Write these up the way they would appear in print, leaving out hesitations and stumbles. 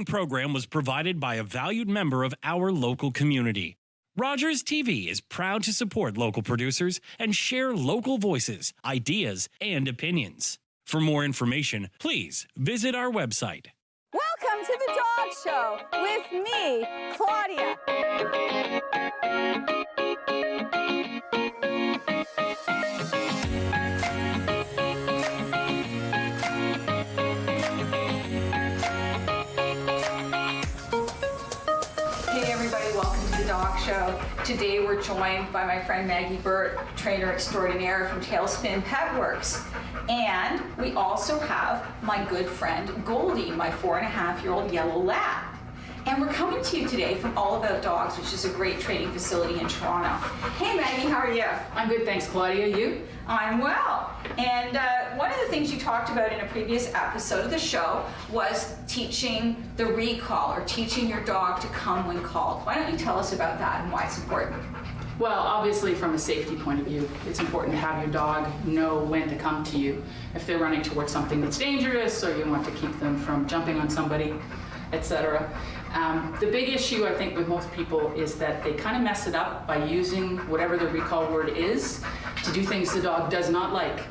Program was provided by a valued member of our local community. Rogers TV is proud to support local producers and share local voices, ideas, and opinions. For more information, please visit our website. Welcome to the Dog Show with me, Claudia. Hey everybody, welcome to the Dog Show. Today we're joined by my friend Maggi Burrt, trainer extraordinaire from Tailspin Pet Works. And we also have my good friend Goldie, my 4.5-year-old yellow lab. And we're coming to you today from All About Dogs, which is a great training facility in Toronto. Hey Maggie, how are you? I'm good, thanks Claudia. You? I'm well. And one of the things you talked about in a previous episode of the show was teaching the recall, or teaching your dog to come when called. Why don't you tell us about that and why it's important? Well, obviously from a safety point of view, it's important to have your dog know when to come to you. If they're running towards something that's dangerous, or you want to keep them from jumping on somebody, etc. The big issue I think with most people is that they kind of mess it up by using whatever the recall word is to do things the dog does not like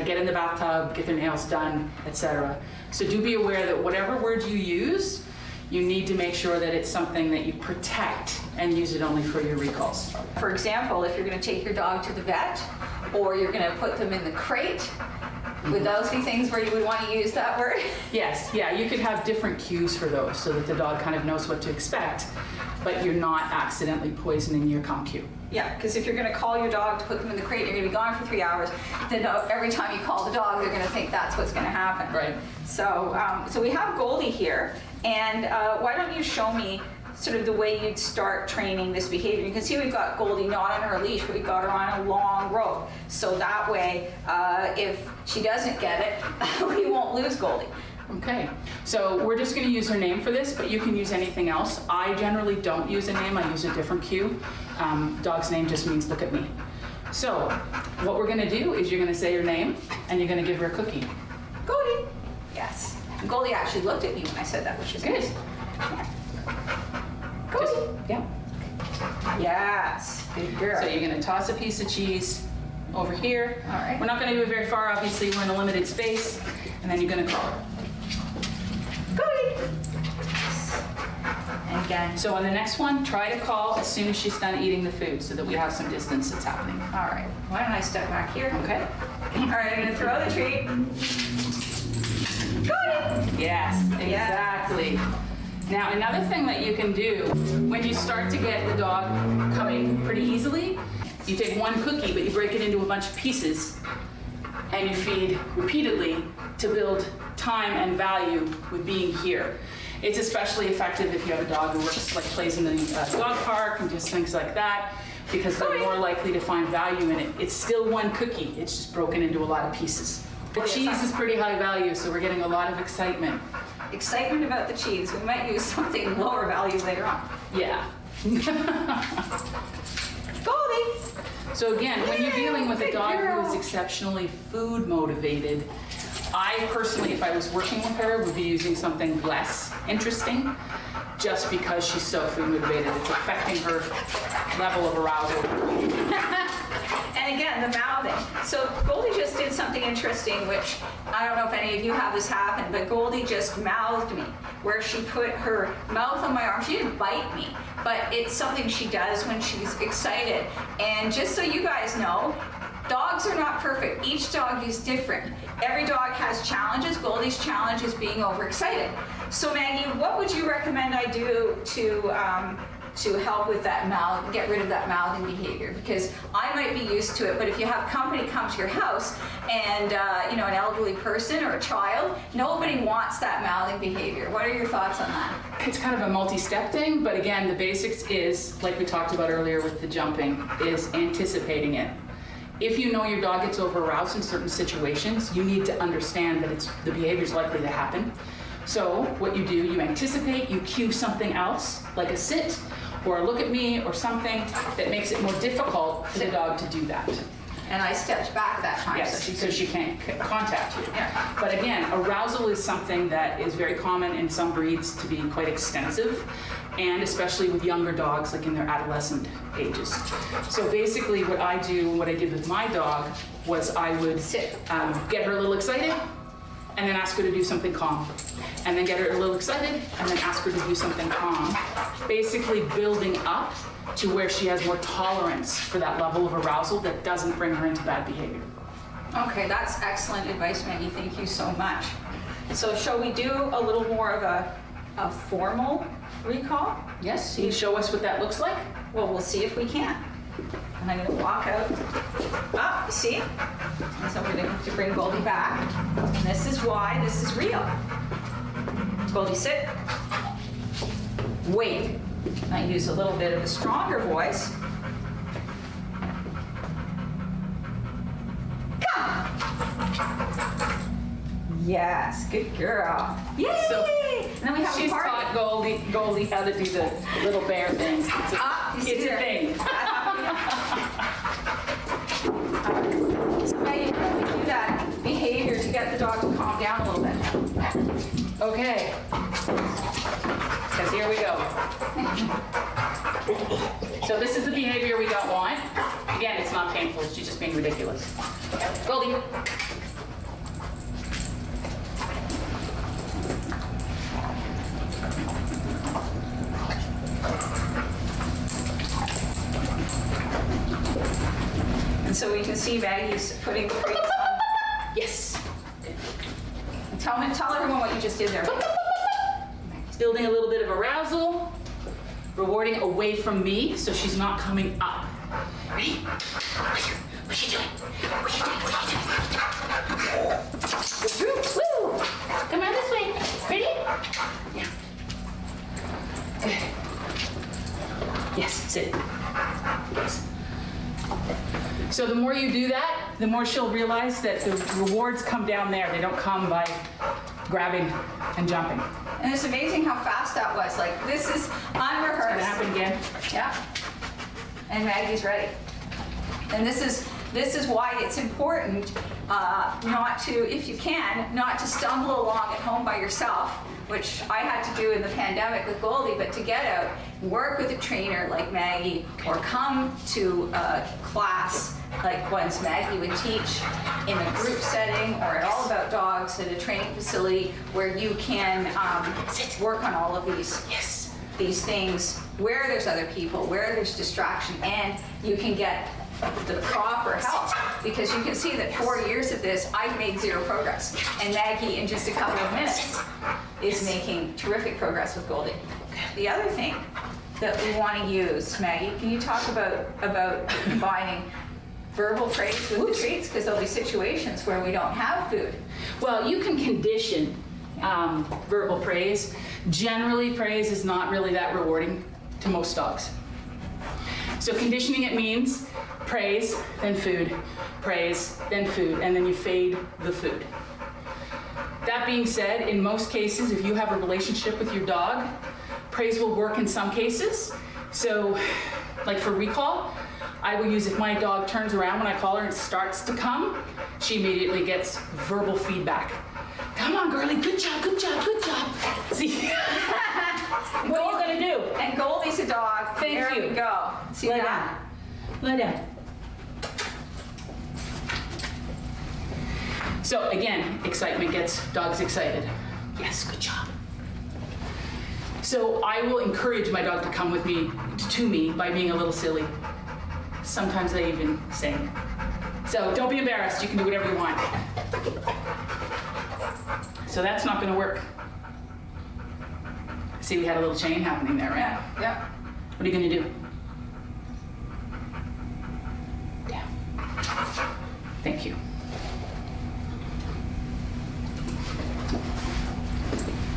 get in the bathtub, get their nails done, etc. So do be aware that whatever word you use, you need to make sure that it's something that you protect and use it only for your recalls. For example, if you're going to take your dog to the vet, or you're going to put them in the crate, would those be things where you would want to use that word? Yes, yeah, you could have different cues for those so that the dog kind of knows what to expect, but you're not accidentally poisoning your come cue. Yeah, because if you're going to call your dog to put them in the crate, you're going to be gone for 3 hours, then every time you call the dog, they're going to think that's what's going to happen. Right. So, so we have Goldie here, and why don't you show me sort of the way you'd start training this behavior. You can see we've got Goldie not on her leash, but we've got her on a long rope. So that way, if she doesn't get it, we won't lose Goldie. Okay, so we're just going to use her name for this, but you can use anything else. I generally don't use a name, I use a different cue. Dog's name just means look at me. So what we're going to do is you're going to say your name, and you're going to give her a cookie. Goldie. Yes. And Goldie actually looked at me when I said that, which is good. Goldie. Yeah. Yes. Good girl. So you're going to toss a piece of cheese over here. All right. We're not going to do it very far, obviously. We're in a limited space. And then you're going to call her. Goldie. And again. So on the next one, try to call as soon as she's done eating the food so that we have some distance that's happening. All right. Why don't I step back here? Okay. All right, I'm going to throw the treat. Goldie. Yes, exactly. Now, another thing that you can do when you start to get the dog coming pretty easily, you take one cookie, but you break it into a bunch of pieces, and you feed repeatedly to build time and value with being here. It's especially effective if you have a dog who works, like plays in the dog park and just things like that, because they're more likely to find value in it. It's still one cookie, it's just broken into a lot of pieces. The cheese is pretty high value, so we're getting a lot of excitement. Excitement about the cheese. We might use something lower value later on. Yeah. Goldie! So again, when you're dealing with a dog who is exceptionally food motivated, I personally, if I was working with her, would be using something less interesting, just because she's so food motivated. It's affecting her level of arousal. And again, the mouthing. So Goldie just did something interesting, which I don't know if any of you have this happen, but Goldie just mouthed me, where she put her mouth on my arm. She didn't bite me, but it's something she does when she's excited. And just so you guys know, dogs are not perfect. Each dog is different. Every dog has challenges. Goldie's challenge is being overexcited. So Maggie, what would you recommend I do to help with that mouth, get rid of that mouthing behavior? Because I might be used to it, but if you have company come to your house and you know, an elderly person or a child, nobody wants that mouthing behavior. What are your thoughts on that? It's kind of a multi-step thing, but again, the basics is, like we talked about earlier with the jumping, is anticipating it. If you know your dog gets over-aroused in certain situations, you need to understand that the behavior is likely to happen. So what you do, you anticipate, you cue something else, like a sit, or a look at me, or something that makes it more difficult for the dog to do that. And I stepped back that time. Yes, so because she can't contact you. Yeah. But again, arousal is something that is very common in some breeds to be quite extensive, and especially with younger dogs, like in their adolescent ages. So basically what I do, what I did with my dog, was I would get her a little excited, and then ask her to do something calm. And then get her a little excited, and then ask her to do something calm. Basically building up to where she has more tolerance for that level of arousal that doesn't bring her into bad behavior. Okay, that's excellent advice, Maggie. Thank you so much. So shall we do a little more of a formal recall? Yes, can you show us what that looks like? Well, we'll see if we can. And I'm gonna walk out. Ah, you see? And so we're gonna have to bring Goldie back. And this is why this is real. Goldie, sit. Wait. I use a little bit of a stronger voice. Come. Yes, good girl. Yay! So, and then we have She's a party. taught Goldie how to do the little bear thing. It's you see a there. thing. So now you can do that behavior to get the dog to calm down a little bit. Okay. Because here we go. So this is the behavior we don't want. Again, it's not painful, she's just being ridiculous. Goldie. And so we can see Maggie's putting the treats on. Yes. And tell everyone what you just did there. Building a little bit of arousal, rewarding away from me, so she's not coming up. Ready? What are you doing? What are you doing? What are you doing? Go through. Woo! Come on this way. Ready? Yeah. Good. Yes, sit. Yes. So the more you do that, the more she'll realize that the rewards come down there. They don't come by grabbing and jumping. And it's amazing how fast that was. Like, this is unrehearsed. Gonna happen again. Yeah. And Maggie's ready. And this is why it's important not to, if you can, not to stumble along at home by yourself, which I had to do in the pandemic with Goldie, but to get out, work with a trainer like Maggie, or come to a class like ones Maggie would teach in a group setting or at All About Dogs at a training facility where you can work on all of these things where there's other people, where there's distraction, and you can get the proper help, because you can see that 4 years of this, I've made zero progress, and Maggie in just a couple of minutes is making terrific progress with Goldie. The other thing that we want to use, Maggie, can you talk about combining verbal praise with the treats, because there'll be situations where we don't have food. Well, you can condition verbal praise. Generally, praise is not really that rewarding to most dogs. So conditioning it means praise, then food, praise, then food, and then you fade the food. That being said, in most cases, if you have a relationship with your dog, praise will work in some cases. So, like for recall, I will use, if my dog turns around when I call her and starts to come, she immediately gets verbal feedback. Come on, girlie, good job, good job, good job. See, what are you gonna do? And Goldie's a dog. Thank there you. we go. See Lay that? down. Lay down. So again, excitement gets dogs excited. Yes, good job. So I will encourage my dog to come with me, to me, by being a little silly. Sometimes I even sing. So don't be embarrassed, you can do whatever you want. So that's not gonna work. See, we had a little chain happening there, right? Yeah. What are you gonna do? Yeah. Thank you.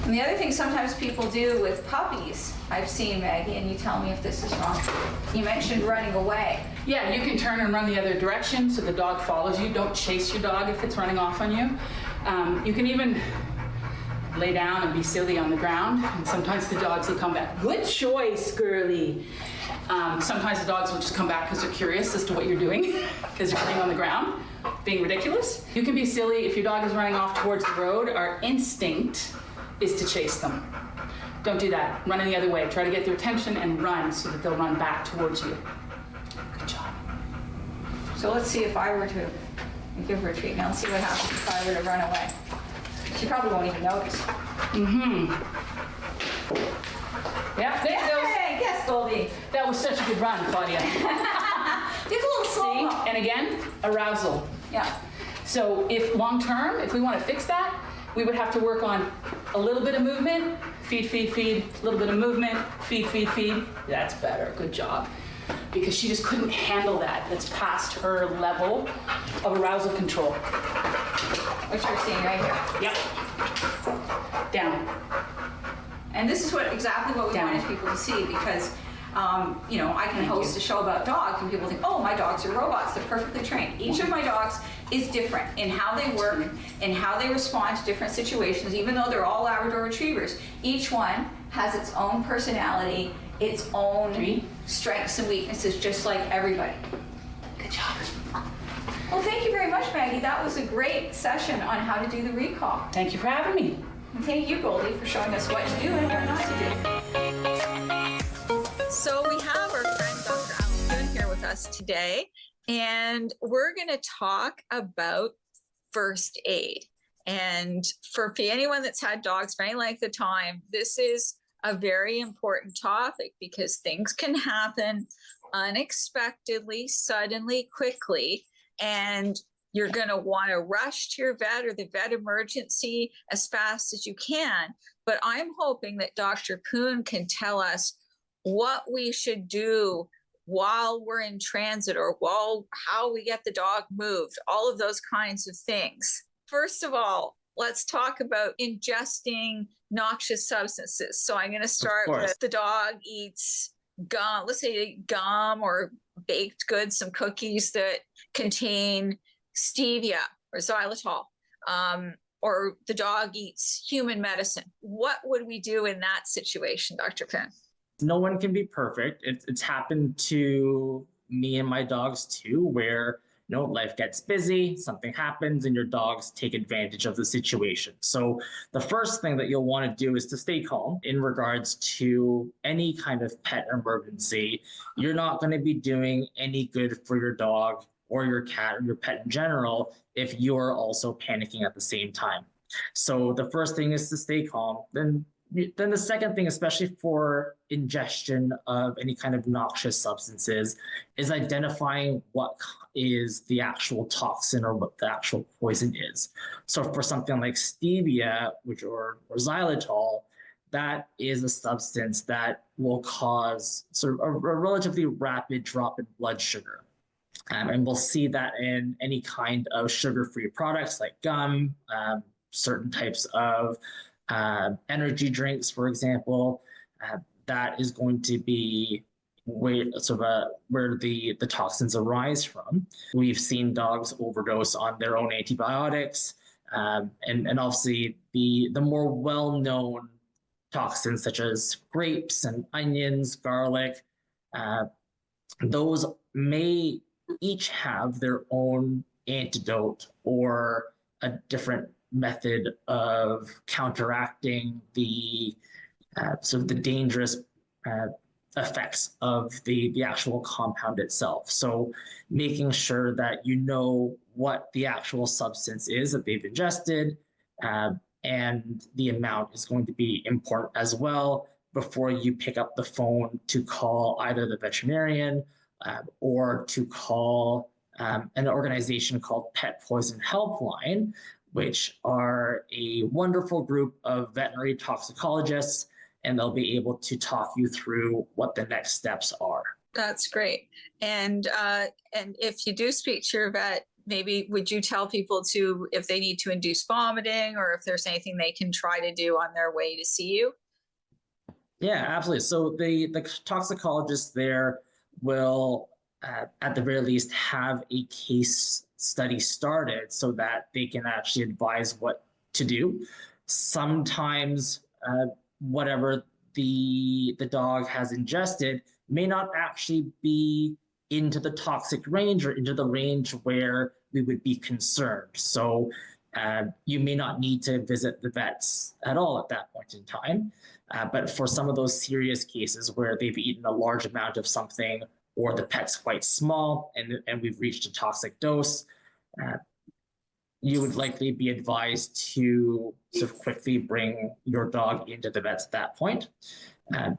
And the other thing sometimes people do with puppies, I've seen, Maggie, and you tell me if this is wrong. You mentioned running away. Yeah, you can turn and run the other direction so the dog follows you. Don't chase your dog if it's running off on you. You can even lay down and be silly on the ground. And sometimes the dogs will come back, good choice, girly. Sometimes the dogs will just come back because they're curious as to what you're doing, because you're laying on the ground, being ridiculous. You can be silly. If your dog is running off towards the road, our instinct is to chase them. Don't do that. Run in the other way. Try to get their attention and run so that they'll run back towards you. Good job. So let's see if I were to give her a treat now. Let's see what happens if I were to run away. She probably won't even notice. Yeah, there she goes. Hey, guess, Goldie. That was such a good run, Claudia. Just a little See? slow. And again, arousal. Yeah. So if long term, if we want to fix that, we would have to work on a little bit of movement, feed, feed, feed, a little bit of movement, feed, feed, feed. That's better. Good job. Because she just couldn't handle that. That's past her level of arousal control. Which we're seeing right here. Yep. Down. And this is exactly what we Down. wanted people to see, because you know, I can host a show about dogs and people think, oh, my dogs are robots, they're perfectly trained. Each of my dogs is different in how they work and how they respond to different situations, even though they're all Labrador Retrievers. Each one has its own personality, its own strengths and weaknesses, just like everybody. Good job. Well, thank you very much, Maggie. That was a great session on how to do the recall. Thank you for having me. And thank you, Goldie, for showing us what to do and what not to do. So we have our friend Dr. Poon here with us today, and we're going to talk about first aid. And for anyone that's had dogs for any length of time, this is a very important topic because things can happen unexpectedly, suddenly, quickly, and you're going to want to rush to your vet or the vet emergency as fast as you can. But I'm hoping that Dr. Poon can tell us what we should do while we're in transit, or how we get the dog moved, all of those kinds of things. First of all, let's talk about ingesting noxious substances. So I'm going to start with the dog eats gum, let's say gum or baked goods, some cookies that contain stevia or xylitol, or the dog eats human medicine. What would we do in that situation, Dr. Poon? No one can be perfect. It's happened to me and my dogs too, where life gets busy, something happens, and your dogs take advantage of the situation. So the first thing that you'll want to do is to stay calm in regards to any kind of pet emergency. You're not going to be doing any good for your dog or your cat or your pet in general if you're also panicking at the same time. So the first thing is to stay calm. Then the second thing, especially for ingestion of any kind of noxious substances, is identifying what is the actual toxin or what the actual poison is. So for something like stevia, or xylitol, that is a substance that will cause sort of a relatively rapid drop in blood sugar. And we'll see that in any kind of sugar-free products like gum, certain types of energy drinks, for example. That is going to be where the toxins arise from. We've seen dogs overdose on their own antibiotics, and obviously the more well-known toxins such as grapes and onions, garlic, those may each have their own antidote or a different method of counteracting the sort of the dangerous effects of the actual compound itself. So making sure that you know what the actual substance is that they've ingested, and the amount is going to be important as well before you pick up the phone to call either the veterinarian or to call an organization called Pet Poison Helpline, which are a wonderful group of veterinary toxicologists, and they'll be able to talk you through what the next steps are. That's great. And if you do speak to your vet, maybe would you tell people to, if they need to induce vomiting or if there's anything they can try to do on their way to see you? Yeah, absolutely. So the toxicologist there will, at the very least, have a case study started so that they can actually advise what to do. Sometimes whatever the dog has ingested may not actually be into the toxic range or into the range where we would be concerned. So you may not need to visit the vets at all at that point in time. But for some of those serious cases where they've eaten a large amount of something or the pet's quite small and we've reached a toxic dose, you would likely be advised to sort of quickly bring your dog into the vets at that point.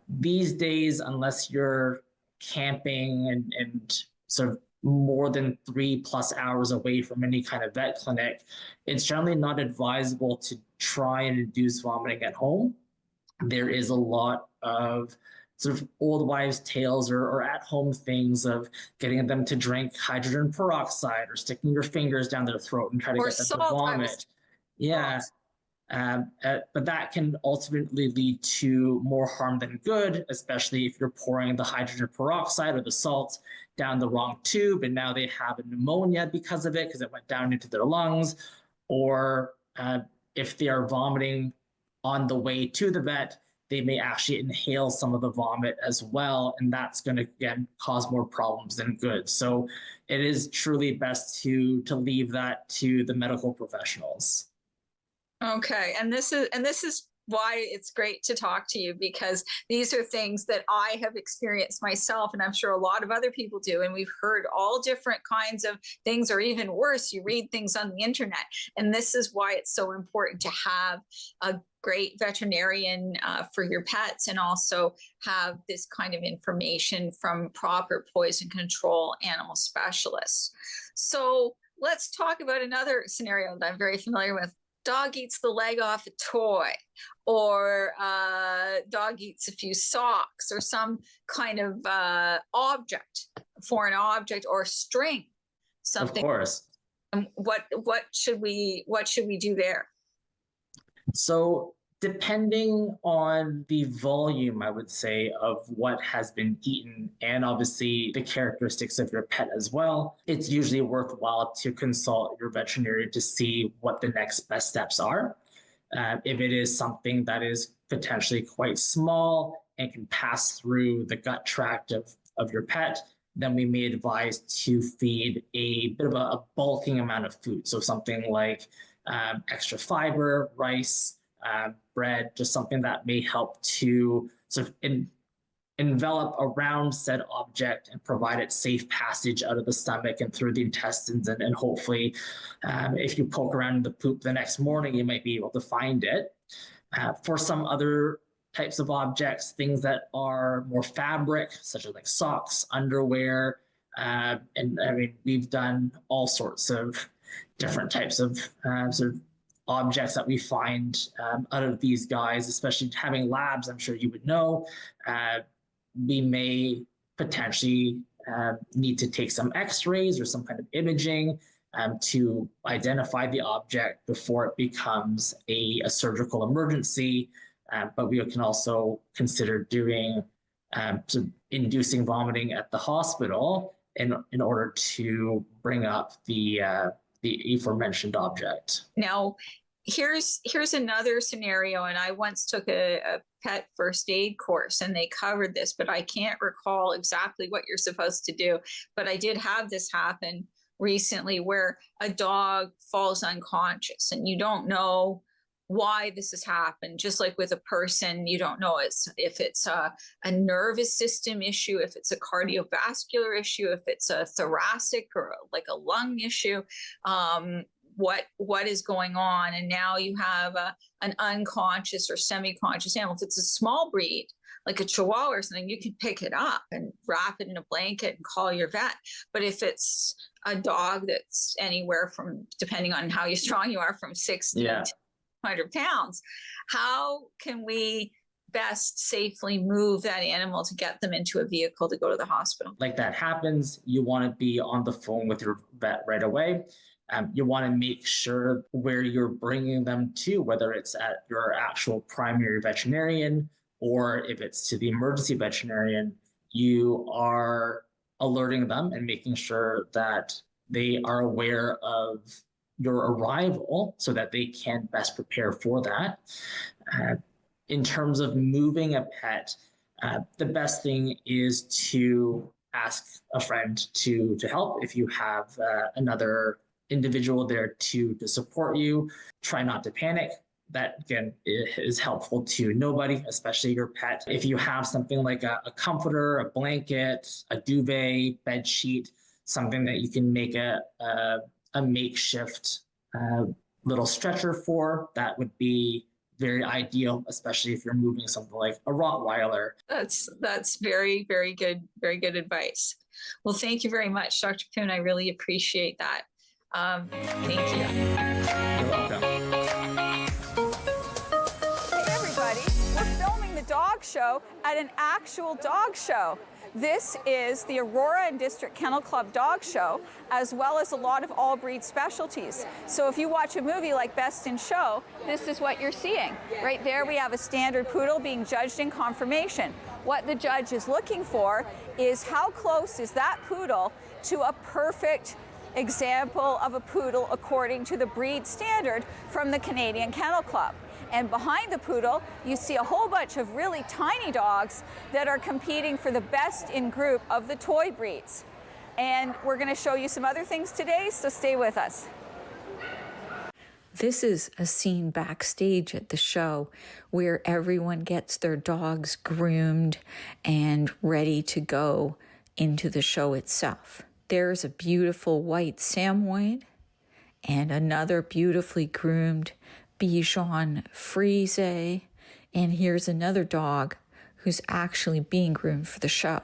These days, unless you're camping and sort of more than 3+ hours away from any kind of vet clinic, it's generally not advisable to try and induce vomiting at home. There is a lot of sort of old wives' tales or at-home things of getting them to drink hydrogen peroxide or sticking your fingers down their throat and try to get them to vomit. Yeah. But that can ultimately lead to more harm than good, especially if you're pouring the hydrogen peroxide or the salt down the wrong tube and now they have a pneumonia because of it, because it went down into their lungs. Or if they are vomiting on the way to the vet, they may actually inhale some of the vomit as well, and that's going to, again, cause more problems than good. So it is truly best to leave that to the medical professionals. Okay, and this is why it's great to talk to you, because these are things that I have experienced myself, and I'm sure a lot of other people do. And we've heard all different kinds of things, or even worse, you read things on the internet. And this is why it's so important to have a great veterinarian for your pets, and also have this kind of information from proper poison control animal specialists. So let's talk about another scenario that I'm very familiar with. Dog eats the leg off a toy, or dog eats a few socks, or some kind of object, foreign object, or string, something. Of course. What should we do there? So depending on the volume, I would say, of what has been eaten, and obviously the characteristics of your pet as well, it's usually worthwhile to consult your veterinarian to see what the next best steps are. If it is something that is potentially quite small and can pass through the gut tract of your pet, then we may advise to feed a bit of a bulking amount of food. So something like extra fiber, rice, bread, just something that may help to sort of envelop around said object and provide it safe passage out of the stomach and through the intestines. And hopefully, if you poke around in the poop the next morning, you might be able to find it. For some other types of objects, things that are more fabric, such as like socks, underwear, and I mean, we've done all sorts of different types of sort of objects that we find out of these guys, especially having labs. I'm sure you would know. We may potentially need to take some x-rays or some kind of imaging to identify the object before it becomes a surgical emergency. But we can also consider doing sort of inducing vomiting at the hospital in order to bring up the aforementioned object. Now, here's another scenario, and I once took a pet first aid course and they covered this, but I can't recall exactly what you're supposed to do. But I did have this happen recently where a dog falls unconscious and you don't know why this has happened. Just like with a person, you don't know if it's a nervous system issue, if it's a cardiovascular issue, if it's a thoracic or like a lung issue, what is going on. And now you have an unconscious or semi-conscious animal. If it's a small breed, like a Chihuahua or something, you can pick it up and wrap it in a blanket and call your vet. But if it's a dog that's anywhere from, depending on how strong you are, from 60 to 100 pounds, how can we best safely move that animal to get them into a vehicle to go to the hospital? Like that happens, you want to be on the phone with your vet right away. You want to make sure where you're bringing them to, whether it's at your actual primary veterinarian or if it's to the emergency veterinarian, you are alerting them and making sure that they are aware of your arrival so that they can best prepare for that. In terms of moving a pet, the best thing is to ask a friend to help. If you have another individual there to support you, try not to panic. That, again, is helpful to nobody, especially your pet. If you have something like a comforter, a blanket, a duvet, bed sheet, something that you can make a makeshift little stretcher for, that would be very ideal, especially if you're moving something like a Rottweiler. That's very, very good advice. Well, thank you very much, Dr. Poon. I really appreciate that. Thank you. You're welcome. Hey everybody, we're filming the dog show at an actual dog show. This is the Aurora and District Kennel Club dog show, as well as a lot of all breed specialties. So if you watch a movie like Best in Show, this is what you're seeing. Right there we have a standard poodle being judged in conformation. What the judge is looking for is how close is that poodle to a perfect example of a poodle according to the breed standard from the Canadian Kennel Club. And behind the poodle, you see a whole bunch of really tiny dogs that are competing for the best in group of the toy breeds. And we're going to show you some other things today, so stay with us. This is a scene backstage at the show where everyone gets their dogs groomed and ready to go into the show itself. There's a beautiful white Samoyed and another beautifully groomed Bichon Frise, and here's another dog who's actually being groomed for the show.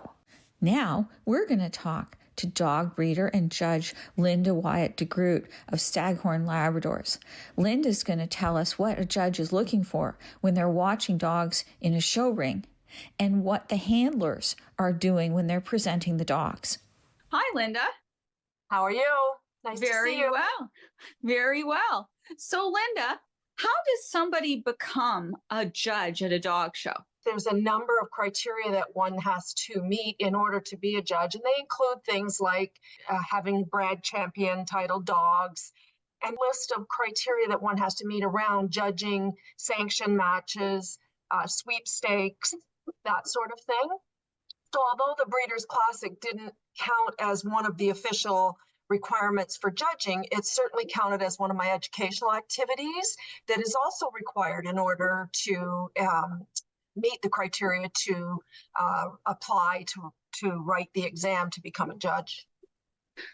Now we're going to talk to dog breeder and judge Linda Wyatt DeGroot of Staghorn Labradors. Linda's going to tell us what a judge is looking for when they're watching dogs in a show ring and what the handlers are doing when they're presenting the dogs. Hi, Linda. How are you? Nice to see you. Very well. So, Linda, how does somebody become a judge at a dog show? There's a number of criteria that one has to meet in order to be a judge, and they include things like having bred champion titled dogs, and a list of criteria that one has to meet around judging sanction matches, sweepstakes, that sort of thing. So although the Breeders' Classic didn't count as one of the official requirements for judging, it's certainly counted as one of my educational activities that is also required in order to meet the criteria to apply to write the exam to become a judge.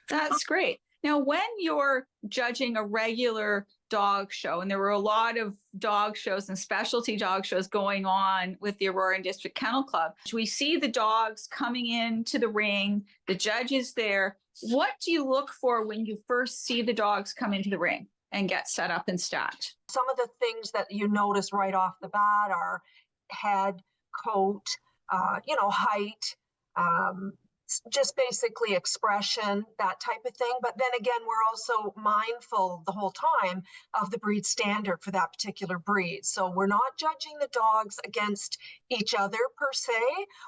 That's great. Now, when you're judging a regular dog show, and there were a lot of dog shows and specialty dog shows going on with the Aurora and District Kennel Club, we see the dogs coming into the ring, the judge is there. What do you look for when you first see the dogs come into the ring and get set up and stacked? Some of the things that you notice right off the bat are head, coat, height, just basically expression, that type of thing. But then again, we're also mindful the whole time of the breed standard for that particular breed. So we're not judging the dogs against each other per se.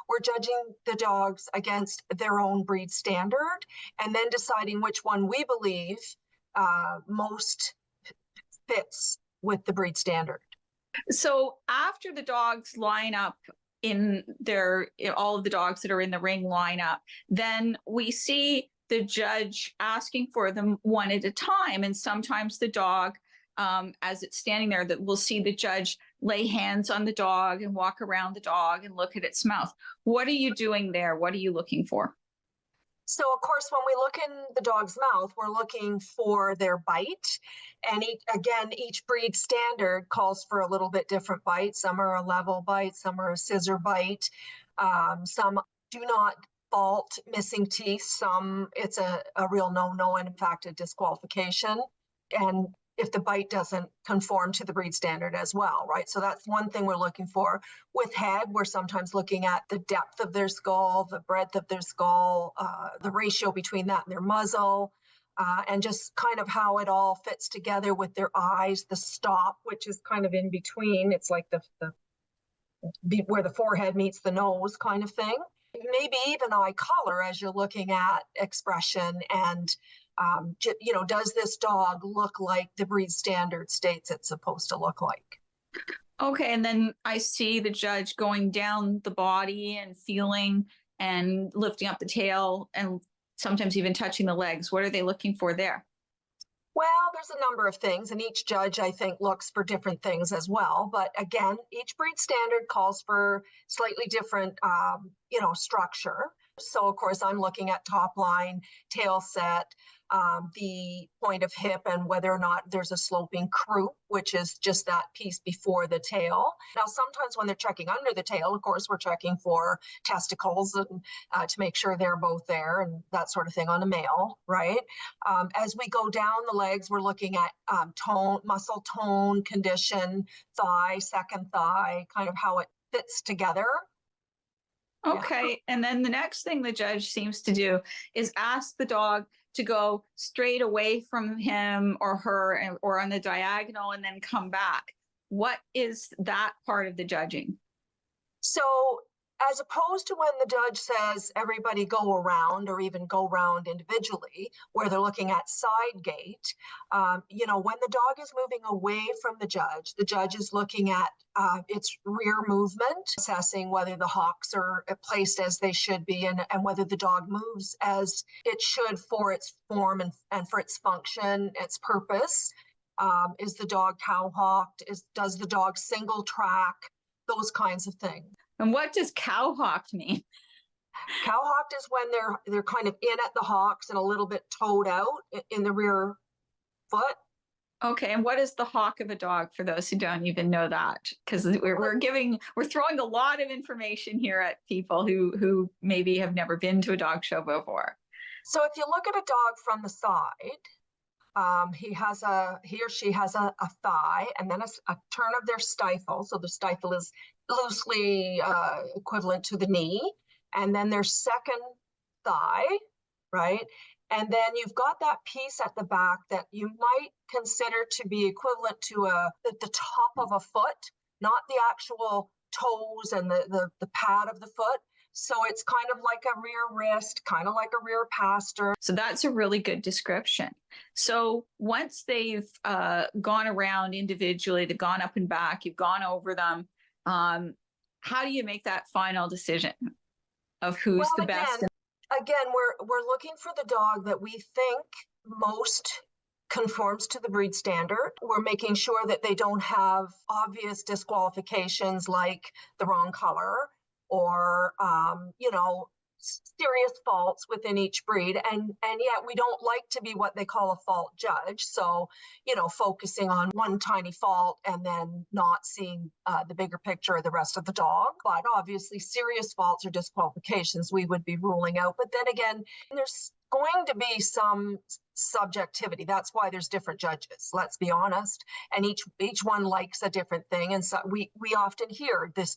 We're judging the dogs against their own breed standard and then deciding which one we believe most fits with the breed standard. So after the dogs line up all of the dogs that are in the ring line up, then we see the judge asking for them one at a time. And sometimes the dog, as it's standing there, that we'll see the judge lay hands on the dog and walk around the dog and look at its mouth. What are you doing there? What are you looking for? So, of course, when we look in the dog's mouth, we're looking for their bite. And each breed standard calls for a little bit different bite. Some are a level bite, some are a scissor bite. Some do not fault missing teeth. Some, it's a real no-no and, in fact, a disqualification. And if the bite doesn't conform to the breed standard as well, right? So that's one thing we're looking for. With head, we're sometimes looking at the depth of their skull, the breadth of their skull, the ratio between that and their muzzle, and just kind of how it all fits together with their eyes, the stop, which is kind of in between. It's like where the forehead meets the nose kind of thing. Maybe even eye color as you're looking at expression and Does this dog look like the breed standard states it's supposed to look like? Okay, and then I see the judge going down the body and feeling and lifting up the tail and sometimes even touching the legs. What are they looking for there? Well, there's a number of things, and each judge, I think, looks for different things as well. But again, each breed standard calls for slightly different, structure. So, of course, I'm looking at top line, tail set, the point of hip, and whether or not there's a sloping croup, which is just that piece before the tail. Now, sometimes when they're checking under the tail, of course, we're checking for testicles and to make sure they're both there and that sort of thing on a male, right? As we go down the legs, we're looking at tone, muscle tone, condition, thigh, second thigh, kind of how it fits together. Okay, yeah. And then the next thing the judge seems to do is ask the dog to go straight away from him or her or on the diagonal and then come back. What is that part of the judging? So as opposed to when the judge says everybody go around or even go around individually, where they're looking at side gait, when the dog is moving away from the judge is looking at its rear movement, assessing whether the hocks are placed as they should be and whether the dog moves as it should for its form and for its function, its purpose. Is the dog cow-hocked? Does the dog single track? Those kinds of things. And what does cow-hocked mean? Cow-hocked is when they're kind of in at the hocks and a little bit toed out in the rear foot. Okay, and what is the hock of a dog for those who don't even know that? Because we're throwing a lot of information here at people who maybe have never been to a dog show before. So if you look at a dog from the side, he or she has a thigh and then a turn of their stifle. So the stifle is loosely equivalent to the knee, and then their second thigh, right? And then you've got that piece at the back that you might consider to be equivalent to the top of a foot, not the actual toes and the pad of the foot. So it's kind of like a rear wrist, kind of like a rear pastern. So that's a really good description. So once they've gone around individually, they've gone up and back, you've gone over them, how do you make that final decision of who's the best? Again, we're looking for the dog that we think most conforms to the breed standard. We're making sure that they don't have obvious disqualifications like the wrong color or, serious faults within each breed. And yet we don't like to be what they call a fault judge. So, focusing on one tiny fault and then not seeing the bigger picture of the rest of the dog. But obviously serious faults or disqualifications we would be ruling out. But then again, there's going to be some subjectivity. That's why there's different judges, let's be honest. And each one likes a different thing. And so we often hear this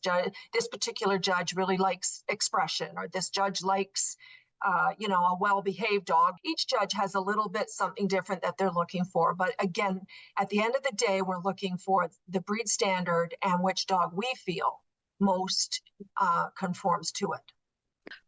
particular judge really likes expression, or this judge likes a well-behaved dog. Each judge has a little bit something different that they're looking for. But again, at the end of the day, we're looking for the breed standard and which dog we feel most conforms to it.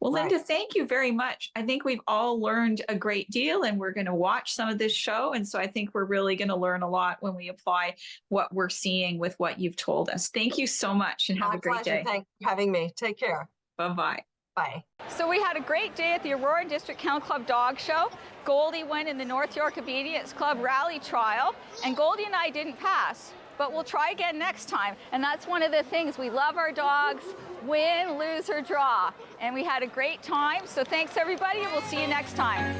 Well, Linda, thank you very much. I think we've all learned a great deal, and we're going to watch some of this show. And so I think we're really going to learn a lot when we apply what we're seeing with what you've told us. Thank you so much, and have a great day. Thanks for having me. Take care. Bye-bye. Bye. So we had a great day at the Aurora District Kennel Club Dog Show. Goldie won in the North York Obedience Club Rally Trial, and Goldie and I didn't pass. But we'll try again next time. And that's one of the things. We love our dogs, win, lose, or draw. And we had a great time. So thanks, everybody, and we'll see you next time.